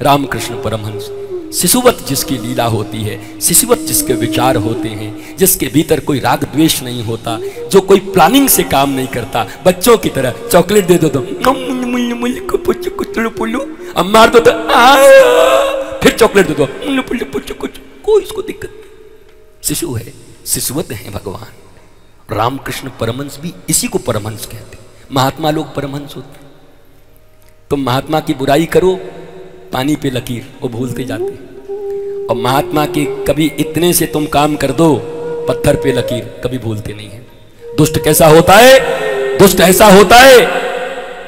रामकृष्ण परमहंस। शिशुवत जिसकी लीला होती है, शिशुवत जिसके विचार होते हैं, जिसके भीतर कोई राग द्वेष नहीं होता, जो कोई प्लानिंग से काम नहीं करता, बच्चों की तरह चॉकलेट दे दो तो अब मार दो तो फिर चॉकलेट दे दो, कोई इसको दिक्कत नहीं। शिशु है, शिशुवत है भगवान। रामकृष्ण परमहंस भी इसी को परमहंस कहते। महात्मा लोग परमहंस होते। तुम महात्मा की बुराई करो, पानी पे लकीर, वो भूलते जाते। और महात्मा के कभी इतने से तुम काम कर दो, पत्थर पे लकीर, कभी भूलते नहीं है। दुष्ट कैसा होता है? दुष्ट ऐसा होता है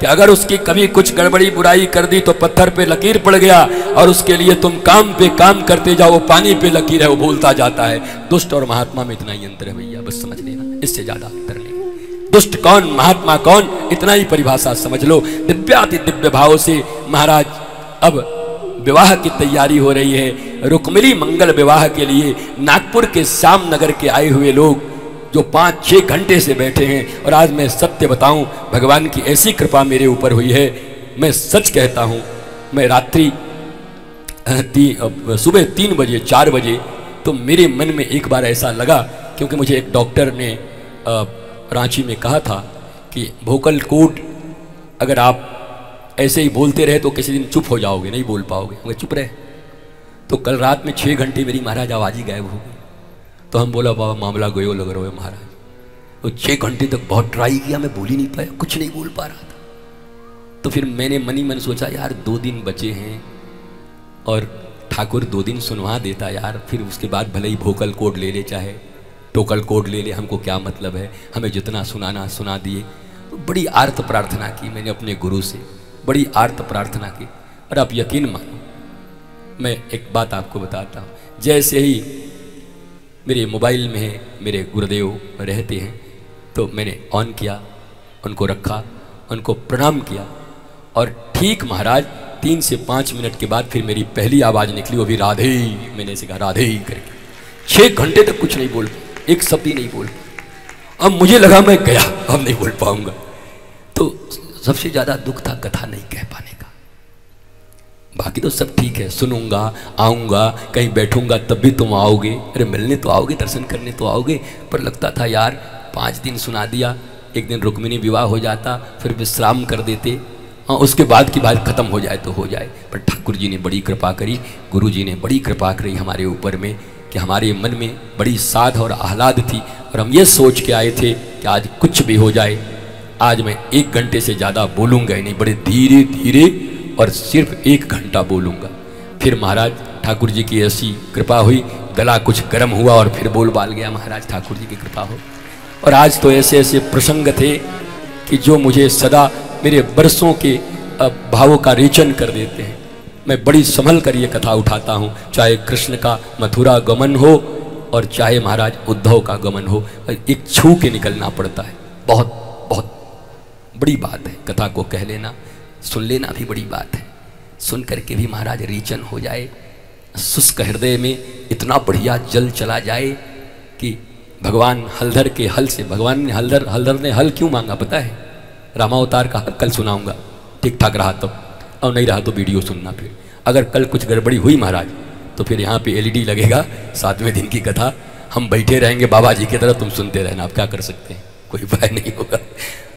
कि अगर उसकी कभी कुछ गड़बड़ी बुराई कर दी तो पत्थर पे लकीर पड़ गया, और उसके लिए तुम काम पे काम करते जाओ, वो पानी पे लकीर है, वो भूलता जाता है। दुष्ट और महात्मा में इतना ही अंतर है भैया, बस समझ लेना, इससे ज्यादा अंतर नहीं। दुष्ट कौन, महात्मा कौन, इतना ही परिभाषा समझ लो। दिव्याति दिव्य भाव से महाराज अब विवाह की तैयारी हो रही है। रुक्मिणी मंगल विवाह के लिए नागपुर के श्याम नगर के आए हुए लोग जो 5-6 घंटे से बैठे हैं। और आज मैं सत्य बताऊं, भगवान की ऐसी कृपा मेरे ऊपर हुई है, मैं सच कहता हूं। मैं रात्रि सुबह 3 बजे 4 बजे तो मेरे मन में एक बार ऐसा लगा, क्योंकि मुझे एक डॉक्टर ने रांची में कहा था कि वोकल कोड अगर आप ऐसे ही बोलते रहे तो किसी दिन चुप हो जाओगे, नहीं बोल पाओगे। मैं चुप रहे तो कल रात में 6 घंटे मेरी महाराज आवाज ही गायब हो गई। तो हम बोला बाबा मामला गयो लग रहा है महाराज। तो 6 घंटे तक बहुत ट्राई किया, मैं बोल ही नहीं पाया, कुछ नहीं बोल पा रहा था। तो फिर मैंने मन ही मन सोचा यार 2 दिन बचे हैं और ठाकुर 2 दिन सुनवा देता यार, फिर उसके बाद भले ही वोकल कोड ले ले, चाहे टोकल कोड ले ले, हमको क्या मतलब है, हमें जितना सुनाना सुना दिए। तो बड़ी आर्त प्रार्थना की मैंने अपने गुरु से, बड़ी आर्त प्रार्थना की। और आप यकीन मानो, मैं एक बात आपको बताता हूँ, जैसे ही मेरे मोबाइल में मेरे गुरुदेव रहते हैं तो मैंने ऑन किया, उनको रखा, उनको प्रणाम किया, और ठीक महाराज 3 से 5 मिनट के बाद फिर मेरी पहली आवाज़ निकली, वो भी राधे। मैंने ऐसे कहा राधे करके। 6 घंटे तक कुछ नहीं बोल, एक शब्द ही नहीं बोल। अब मुझे लगा मैं गया, अब नहीं बोल पाऊंगा। तो सबसे ज्यादा दुख था कथा नहीं कह पाने का। बाकी तो सब ठीक है, सुनूंगा, आऊंगा, कहीं बैठूंगा तब भी तुम आओगे, अरे मिलने तो आओगे, दर्शन करने तो आओगे। पर लगता था यार 5 दिन सुना दिया, एक दिन रुक्मिणी विवाह हो जाता, फिर विश्राम कर देते, हाँ उसके बाद की बात खत्म हो जाए तो हो जाए। पर ठाकुर जी ने बड़ी कृपा करी, गुरु जी ने बड़ी कृपा करी हमारे ऊपर में, कि हमारे मन में बड़ी साध और आह्लाद थी। और हम ये सोच के आए थे कि आज कुछ भी हो जाए, आज मैं 1 घंटे से ज़्यादा बोलूँगा ही नहीं, बड़े धीरे धीरे और सिर्फ 1 घंटा बोलूँगा। फिर महाराज ठाकुर जी की ऐसी कृपा हुई, गला कुछ गर्म हुआ और फिर बोल बाल गया। महाराज ठाकुर जी की कृपा हो। और आज तो ऐसे ऐसे प्रसंग थे कि जो मुझे सदा मेरे बरसों के भावों का रेचन कर देते हैं। मैं बड़ी संभल कर ये कथा उठाता हूँ, चाहे कृष्ण का मथुरा गमन हो और चाहे महाराज उद्धव का गमन हो, एक छू के निकलना पड़ता है। बहुत बहुत बड़ी बात है, कथा को कह लेना, सुन लेना भी बड़ी बात है। सुन करके भी महाराज रीचन हो जाए, शुष्क हृदय में इतना बढ़िया जल चला जाए कि भगवान हलधर के हल से, भगवान ने हलधर ने हल क्यों मांगा पता है? रामावतार का कल सुनाऊंगा, ठीक ठाक रहा तब, और नहीं रहा तो वीडियो सुनना। फिर अगर कल कुछ गड़बड़ी हुई महाराज तो फिर यहाँ पे एलईडी लगेगा, 7वें दिन की कथा हम बैठे रहेंगे बाबा जी की तरह, तुम सुनते रहना। आप क्या कर सकते हैं, कोई उपाय नहीं होगा।